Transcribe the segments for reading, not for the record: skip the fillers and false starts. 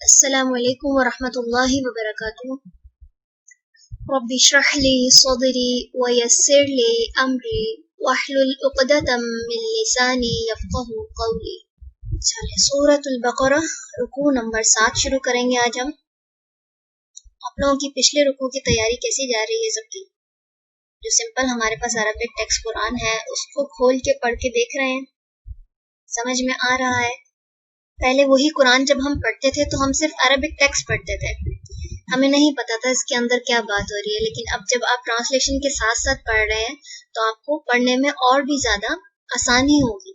السلام علیکم ورحمۃ اللہ وبرکاتہ۔ رب اشرح لی صدری ویسر لی امری واحلل عقدۃ من لسانی یفقہوا قولی۔ چلیے سورۃ البقرہ رکوع نمبر 7 شروع کریں گے آج ہم۔ آپ لوگوں کی پچھلے رکوع کی تیاری کیسی جا رہی ہے سب کی؟ جو سمپل ہمارے پاس عربک ٹیکسٹ قرآن ہے اس کو کھول کے پڑھ کے دیکھ رہے ہیں، سمجھ میں آ رہا ہے؟ پہلے وہی قرآن جب ہم پڑھتے تھے تو ہم صرف عربک ٹیکسٹ پڑھتے تھے، ہمیں نہیں پتا تھا اس کے اندر کیا بات ہو رہی ہے، لیکن اب جب آپ ٹرانسلیشن کے ساتھ ساتھ پڑھ رہے ہیں تو آپ کو پڑھنے میں اور بھی زیادہ آسانی ہوگی،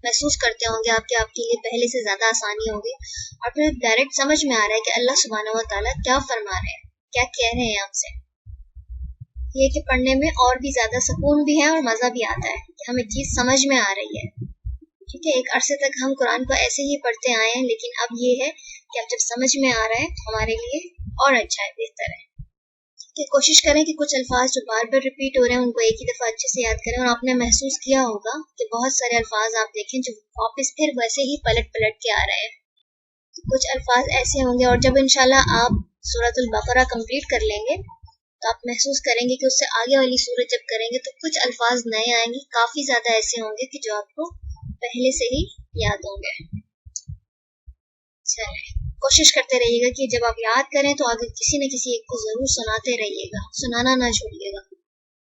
محسوس کرتے ہوں گے آپ کے لیے پہلے سے زیادہ آسانی ہوگی، اور پھر ڈائریکٹ سمجھ میں آ رہا ہے کہ اللہ سبحانہ و تعالیٰ کیا فرما رہے ہیں، کیا کہہ رہے ہیں آپ سے۔ یہ کہ پڑھنے میں اور بھی زیادہ سکون بھی ہے اور مزہ بھی آتا ہے کہ ہمیں چیز سمجھ میں آ رہی ہے۔ ٹھیک ہے، ایک عرصے تک ہم قرآن کو ایسے ہی پڑھتے آئے ہیں، لیکن اب یہ ہے کہ اب جب سمجھ میں آ رہا ہے تو ہمارے لیے اور اچھا ہے، بہتر ہے۔ کہ کوشش کریں کہ کچھ الفاظ جو بار بار ریپیٹ ہو رہے ہیں ان کو ایک ہی دفعہ اچھے سے یاد کریں، اور آپ نے محسوس کیا ہوگا کہ بہت سارے الفاظ آپ دیکھیں جو واپس پھر ویسے ہی پلٹ کے آ رہے ہیں۔ کچھ الفاظ ایسے ہوں گے، اور جب انشاءاللہ آپ سورۃ البقرہ کمپلیٹ کر لیں گے تو آپ محسوس کریں گے کہ اس سے آگے والی سورت جب کریں گے تو کچھ الفاظ نئے آئیں گے، کافی زیادہ ایسے ہوں گے کہ جو آپ کو پہلے سے ہی یاد ہوں گے۔ چلیں کوشش کرتے رہیے گا کہ جب آپ یاد کریں تو آگے کسی نہ کسی ایک کو ضرور سناتے رہیے گا، سنانا نہ چھوڑیے گا۔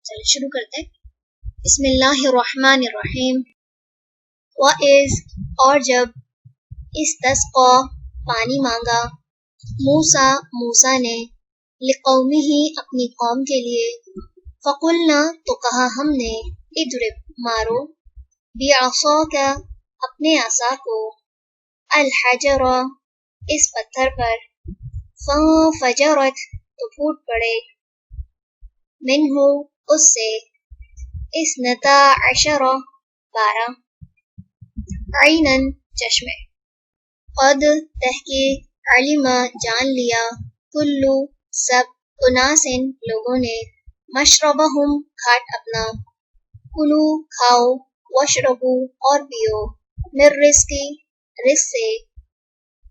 چلیں شروع کرتے ہیں۔ بسم اللہ الرحمن الرحیم۔ وَإِذْ اور جب اسْتَسْقَى پانی مانگا، موسیٰ نے لِقَوْمِهِ اپنی قوم کے لیے، فَقُلْنَا تو کہا ہم نے، اضرب مارو، بِعَصَاكَ اپنے عصا کو، الحجر اس پتھر پر، فانفجرت تو پھوٹ پڑے، منہ اس سے، اثنتا عشر 12، عیناً چشمے، قد تحقیق علم جان لیا، کلو سب، اناسن لوگوں نے، مشربہم گھاٹ اپنا، کلو کھاؤ، واشربو اور پیو، من رزقی رزق سے،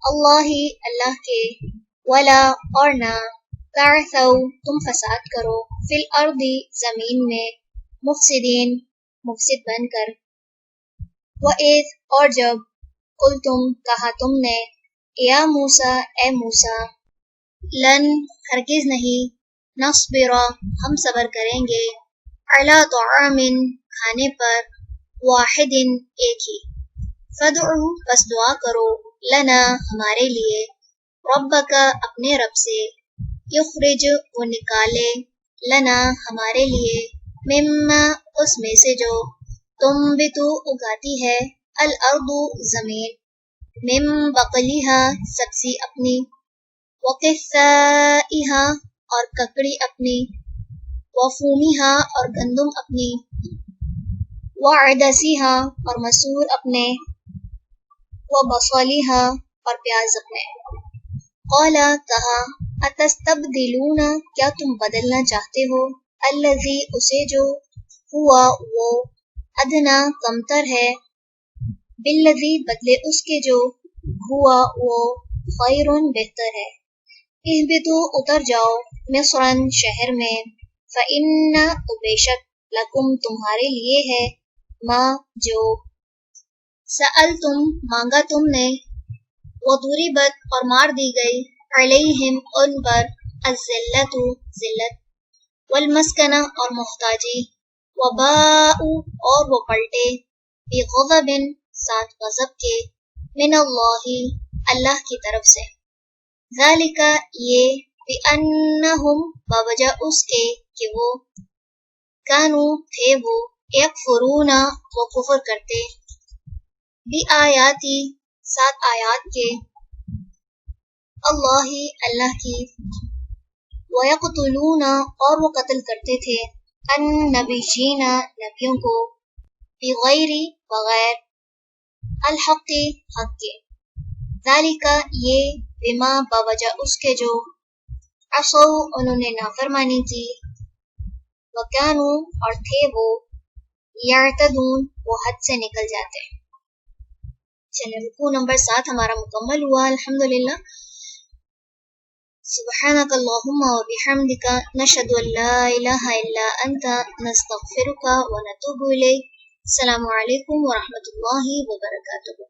اللہ کے، ولا اور نہ، تعثوا تم فساد کرو، فی الارض زمین میں، مفسدین مفسد بن کر، وَإِذْ اور جب قلتم کہا تم نے، یا موسیٰ اے موسیٰ، لن ہرگز نہیں، نصبر ہم صبر کریں گے، علی طعام کھانے پر، واحد ایک ہی، فادعو بس دعا کرو، لنا ہمارے لیے، ربک اپنے رب سے، یخرج وہ نکالے، لنا ہمارے لیے، مما اس میں سے جو، تنبتو اگاتی ہے، الارض زمین، من بقلیہا سبزی اپنی، وقثائہا اور ککڑی اپنی، وفومیہا اور گندم اپنی، وعدسیہا اور مسور اپنے، وبصلیہا اور پیاز اپنے۔ قالا کہا، اتستبدلون کیا تم بدلنا چاہتے ہو، الذی اسے جو، ہوا وہ، ادنا کمتر ہے، بالذی بدلے اس کے جو، ہوا وہ، خیر بہتر ہے، اہبطوا اتر جاؤ، مصرا شہر میں، فإن بے شک، لکم تمہارے لیے ہے، ما جو، سألتم مانگا تم نے، وضربت اور مار دی گئی، علیہم ان پر، الذلۃ ذلت، والمسکنہ اور محتاجی، وباءوا اور وہ پلٹے، بغضب ساتھ غضب کے، من اللہ کی طرف سے، ذالک یہ، بأنہم بوجہ اس کے کہ وہ، کانوا تھے وہ، یکفرون وہ کفر کرتے، بآیاتی سات آیات کے، اللہ کی، وَيَقْتُلُونَ اور وہ قتل کرتے تھے، النبیین نبیوں کو، بغیر بغیر، الحق حق کے، ذالک یہ، بما بوجہ اس کے جو، عصوا انہوں نے نافرمانی کی، وکانوا اور تھے وہ، یعتدون وہ حد سے نکل جاتے۔ چلیں رکوع نمبر 7 ہمارا مکمل ہوا الحمدللہ. سبحانک اللہم و بحمدک نشہد ان لا الہ الا انت نستغفرک و نتوب الیک. السلام علیکم ورحمۃ اللہ وبرکاتہ.